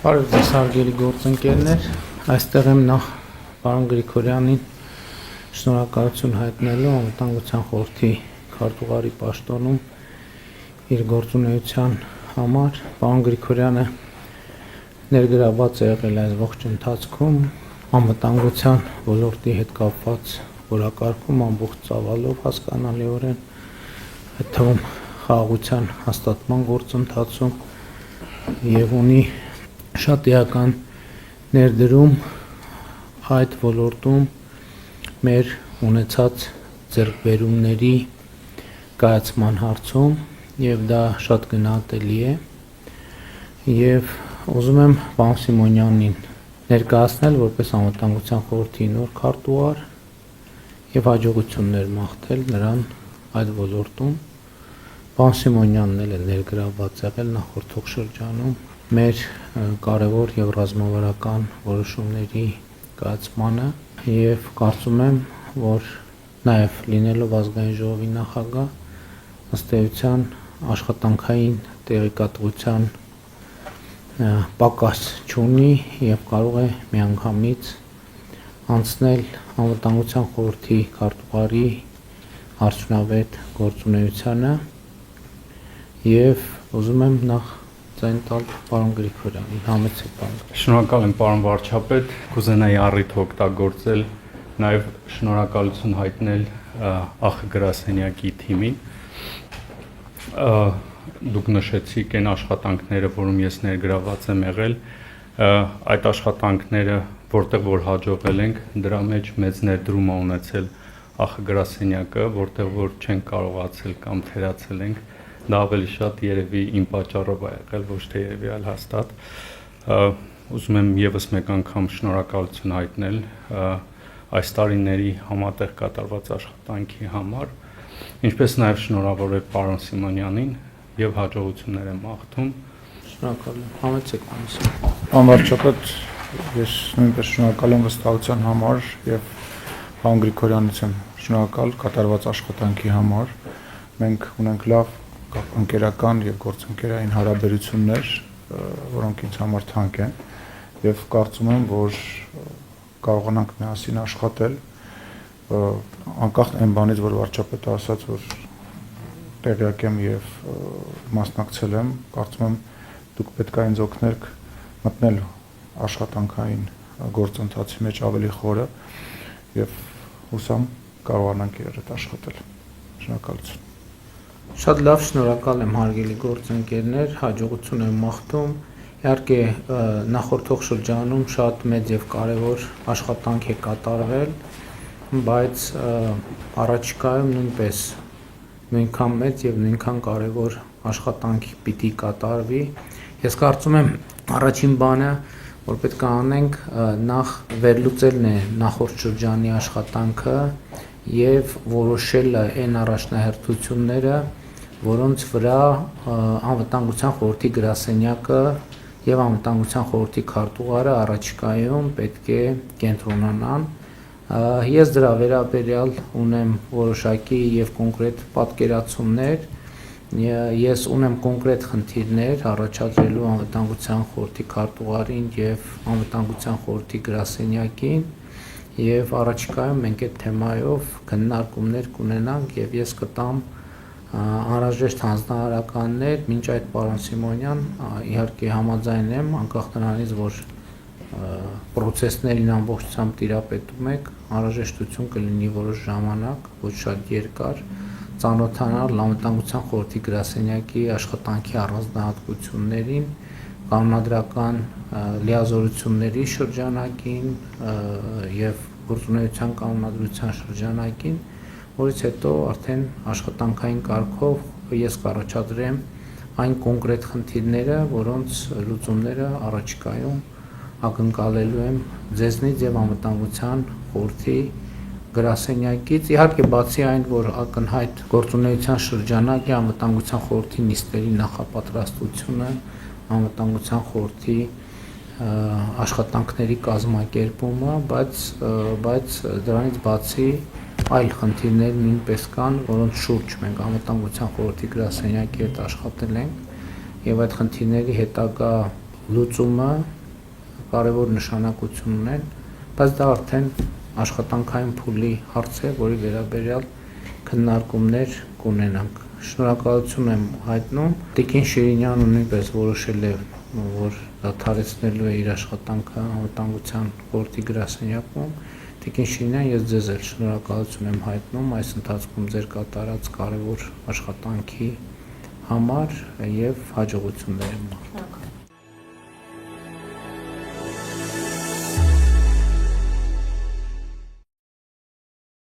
Բարև ձեզ հարգելի գործընկերներ, այստեղ եմ նախ պարոն Գրիգորյանին շնորհակալություն հայտնելու Անվտանգության խորհրդի քարտուղարի պաշտոնում իր գործունեության համար։ Պարոն Գրիգորյանը ներգրավված է եղել այս ողջ ընթացքում անվտանգության ոլորտի հետ կապված որակարգում ամբողջ ծավալով հասկանալիորեն, այդ թվում խաղաղության հաստատման գործընթացում եւ ունի շատ էական ներդրում այդ ոլորտում մեր ունեցած ձեռքբերումների կայացման հարցում եւ դա շատ գնահատելի է եւ ուզում եմ պարոն Սիմոնյանին ներկայացնել որպես անվտանգության խորհրդի նոր քարտուղար եւ հաջողություններ մաղթել նրան այդ ոլորտում։ Պարոն Սիմոնյանն էլ է ներգրավված եղել նախորդ շրջանում մեր կարևոր եւ ռազմավարական որոշումների կայացմանը եւ կարծում եմ, որ նաեւ լինելով ազգային ժողովի նախագահ ըստ էության աշխատանքային տեղեկատվության պակաս չունի եւ կարող է միանգամից անցնել անվտանգության խորհրդի քարտուղարի արդյունավետ գործունեությանը եւ ուզում եմ նախ ձայն տալ պարոն Գրիգորյանին, համեցեք պարոն։ Շնորհակալ եմ պարոն վարչապետ, կուզենայի առիթը օգտագործել նաև շնորհակալություն հայտնել ԱԽ գրասենյակի թիմին։ Դուք նշեցիք այն աշխատանքները, որում ես ներգրավված եմ եղել, այդ աշխատանքները, որտեղ որ հաջողվել ենք, դրա մեջ մեծ ներդրում է ունեցել ԱԽ գրասենյակը, որտեղ որ չենք կարողացել կամ թերացել ենք, դա ավելի շատ երևի իմ պատճառով է եղել, ոչ թե երևի այլ հաստատ։ Ուզում եմ եւս մեկ անգամ շնորհակալություն հայտնել այս տարիների համատեղ կատարված աշխատանքի համար, ինչպես նաեւ շնորհավորել պարոն Սիմոնյանին եւ հաջողություններ եմ մաղթում։ Շնորհակալ եմ։ Համեցեք պարոն։ Պարոն վարչապետ, ես նույնպես շնորհակալ եմ վստահության համար եւ պարոն Գրիգորյանից եմ շնորհակալ կատարված աշխատանքի համար։ Մենք ունենք լավ ընկերական եւ գործընկերային հարաբերություններ, որոնք ինձ համար թանկ են եւ կարծում եմ, որ կարողանանք միասին աշխատել անկախ այն բանից, որ վարչապետը ասաց, որ տեղյակ եմ եւ մասնակցել եմ, կարծում եմ դուք պետք է ինձ օգնեք մտնել աշխատանքային գործընթացի մեջ ավելի խորը եւ հուսամ կարողանանք իրար հետ աշխատել։ Շնորհակալություն։ Շատ լավ, շնորհակալ եմ հարգելի գործընկերներ, հաջողություն եմ մաղթում։ Իհարկե նախորդող շրջանում շատ մեծ եւ կարեւոր աշխատանք է կատարվել, բայց առաջիկայում նույնպես նույնքան մեծ եւ նույնքան կարեւոր աշխատանք պիտի կատարվի։ Ես կարծում եմ առաջին բանը, որ պետք է անենք, նախ վերլուծելն է նախորդ շրջանի աշխատանքը եւ որոշելը այն առաջնահերթությունները, որոնց վրա անվտանգության խորհրդի գրասենյակը եւ անվտանգության խորհրդի քարտուղարը առաջիկայում պետք է կենտրոնանան։ Ես դրա վերաբերյալ ունեմ որոշակի եւ կոնկրետ պատկերացումներ, ես ունեմ կոնկրետ խնդիրներ առաջադրելու անվտանգության խորհրդի քարտուղարին եւ անվտանգության խորհրդի գրասենյակին եւ առաջիկայում մենք այդ թեմայով քննարկումներ կունենանք եւ ես կտամ անհրաժեշտ հանձնարարականներ, մինչ այդ պարոն Սիմոնյան, իհարկե համաձայն եմ, անկախ նրանից, որ պրոցեսներին ամբողջությամբ տիրապետում եք, անհրաժեշտություն կլինի որոշ ժամանակ, ոչ շատ երկար, ծանոթանալ անվտանգության խորհրդի գրասենյակի աշխատանքի առանձնահատկություններին, կանոնադրական լիազորությունների շրջանակին եւ գործունեության կանոնադրության շրջանակին, որից հետո արդեն աշխատանքային կարգով ես կառաջադրեմ այն կոնկրետ խնդիրները, որոնց լուծումները առաջիկայում ակնկալելու եմ ձեզնից եւ անվտանգության խորհրդի գրասենյակից։ Իհարկե բացի այն, որ ակնհայտ գործունեության շրջանակ է անվտանգության խորհրդի նիստերի նախապատրաստությունը, անվտանգության խորհրդի աշխատանքների կազմակերպումը, բայց դրանից բացի այլ խնդիրներ նույնպես կան, որոնց շուրջ մենք անվտանգության խորհրդի գրասենյակի հետ աշխատել ենք եւ այդ խնդիրների հետագա լուծումը կարևոր նշանակություն ունեն, բայց դա արդեն աշխատանքային փուլի հարց է, որի վերաբերյալ քննարկումներ կունենանք։ Շնորհակալություն եմ հայտնում։ Տիկին Շիրինյանը նույնպես որոշել է, որ դադարեցնելու է իր աշխատանքը անվտանգության խորհրդի գրասենյակում։ Տիկին Շիրինյան, ես ձեզ էլ շնորհակալություն եմ հայտնում այս ընթացքում ձեր կատարած կարևոր աշխատանքի համար եւ հաջողություններ եմ մաղթում։